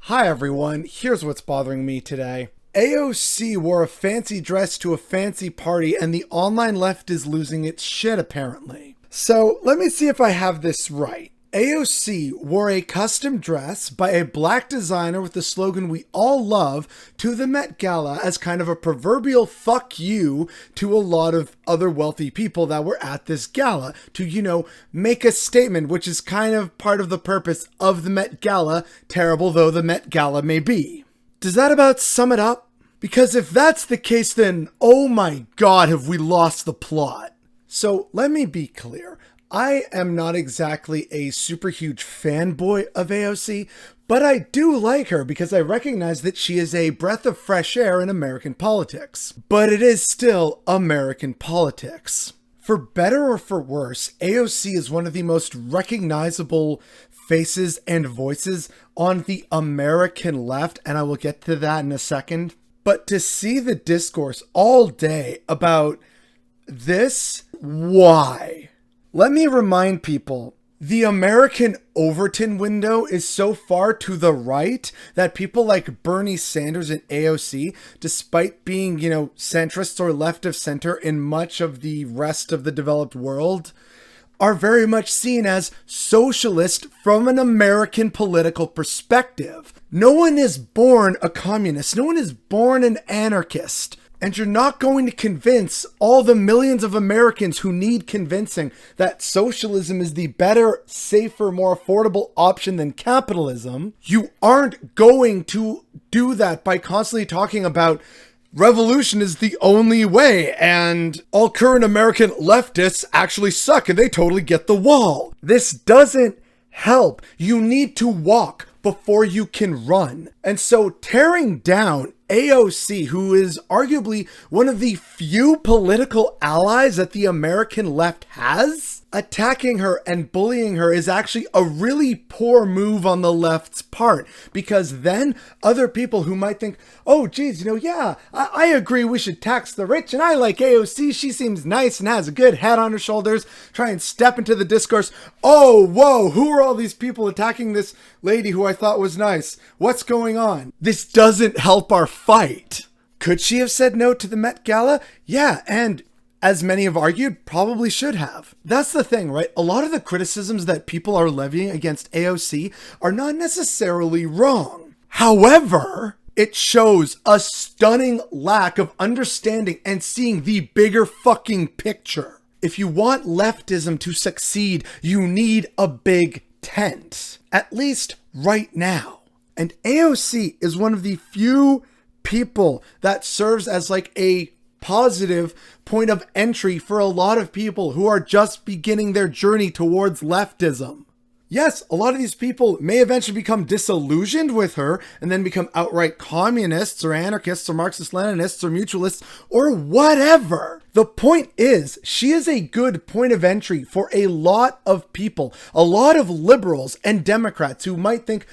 Hi everyone, here's what's bothering me today. AOC wore a fancy dress to a fancy party and the online left is losing its shit apparently. So let me see if I have this right. AOC wore a custom dress by a black designer with the slogan "We all love" to the Met Gala as kind of a proverbial fuck you to a lot of other wealthy people that were at this gala to, make a statement, which is kind of part of the purpose of the Met Gala, terrible though the Met Gala may be. Does that about sum it up? Because if that's the case, then oh my god, have we lost the plot. So let me be clear. I am not exactly a super huge fanboy of AOC, but I do like her because I recognize that she is a breath of fresh air in American politics. But it is still American politics. For better or for worse, AOC is one of the most recognizable faces and voices on the American left, and I will get to that in a second. But to see the discourse all day about this, why? Let me remind people, the American Overton window is so far to the right that people like Bernie Sanders and AOC, despite being, centrists or left of center in much of the rest of the developed world, are very much seen as socialist from an American political perspective. No one is born a communist. No one is born an anarchist. And you're not going to convince all the millions of Americans who need convincing that socialism is the better, safer, more affordable option than capitalism. You aren't going to do that by constantly talking about revolution is the only way and all current American leftists actually suck and they totally get the wall. This doesn't help. You need to walk before you can run. And so tearing down AOC, who is arguably one of the few political allies that the American left has, attacking her and bullying her is actually a really poor move on the left's part, because then other people who might think, oh geez, I agree we should tax the rich and I like AOC, she seems nice and has a good head on her shoulders, try and step into the discourse. Oh, whoa, who are all these people attacking this lady who I thought was nice? What's going on? This doesn't help our fight. Could she have said no to the Met Gala? Yeah, and as many have argued, probably should have. That's the thing, right? A lot of the criticisms that people are levying against AOC are not necessarily wrong. However, it shows a stunning lack of understanding and seeing the bigger fucking picture. If you want leftism to succeed, you need a big tent. At least right now. And AOC is one of the few people that serves as like a positive point of entry for a lot of people who are just beginning their journey towards leftism. Yes, a lot of these people may eventually become disillusioned with her and then become outright communists or anarchists or Marxist-Leninists or mutualists or whatever. The point is, she is a good point of entry for a lot of people, a lot of liberals and Democrats who might think,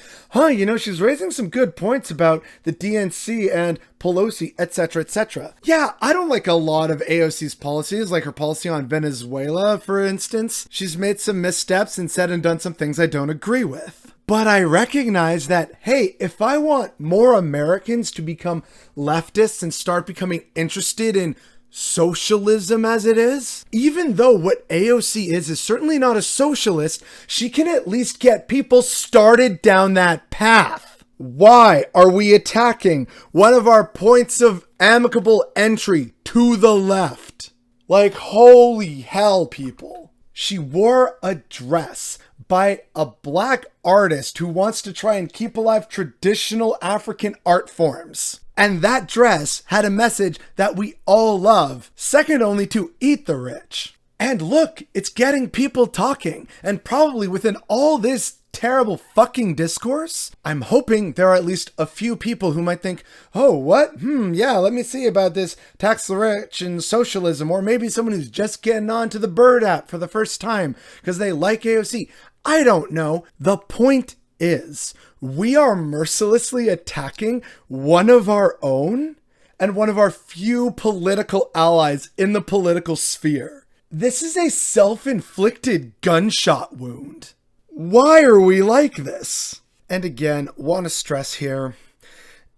she's raising some good points about the DNC and Pelosi, etc., etc. Yeah, I don't like a lot of AOC's policies, like her policy on Venezuela, for instance. She's made some missteps and said and done some things I don't agree with. But I recognize that, hey, if I want more Americans to become leftists and start becoming interested in socialism as it is, even though what AOC is certainly not a socialist, she can at least get people started down that path. Why are we attacking one of our points of amicable entry to the left? Like, holy hell, people. She wore a dress by a black artist who wants to try and keep alive traditional African art forms. And that dress had a message that we all love, second only to Eat the Rich. And look, it's getting people talking. And probably within all this terrible fucking discourse, I'm hoping there are at least a few people who might think, oh, what? Yeah, let me see about this tax the rich and socialism. Or maybe someone who's just getting onto the Bird app for the first time because they like AOC. I don't know. The point is, we are mercilessly attacking one of our own and one of our few political allies in the political sphere. This is a self-inflicted gunshot wound. Why are we like this? And again, want to stress here,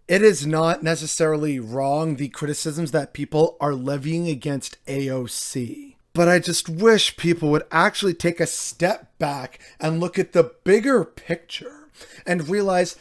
it is not necessarily wrong, the criticisms that people are levying against AOC. But I just wish people would actually take a step back and look at the bigger picture and realize,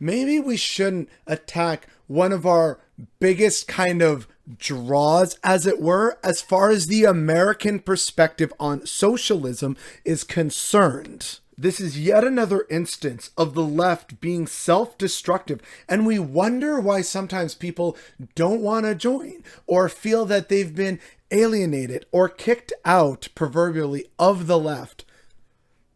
maybe we shouldn't attack one of our biggest kind of draws, as it were, as far as the American perspective on socialism is concerned. This is yet another instance of the left being self-destructive, and we wonder why sometimes people don't want to join or feel that they've been alienated or kicked out, proverbially, of the left.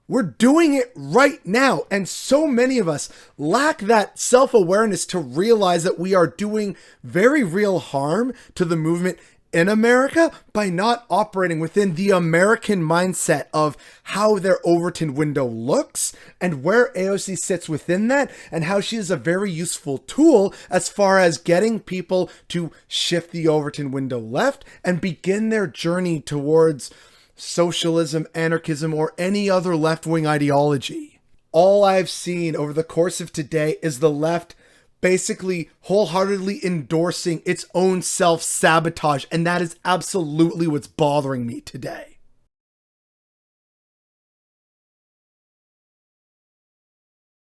We're doing it right now, and so many of us lack that self-awareness to realize that we are doing very real harm to the movement in America by not operating within the American mindset of how their Overton window looks and where AOC sits within that, and how she is a very useful tool as far as getting people to shift the Overton window left and begin their journey towards socialism, anarchism, or any other left-wing ideology. All I've seen over the course of today is the left basically wholeheartedly endorsing its own self-sabotage, and that is absolutely what's bothering me today.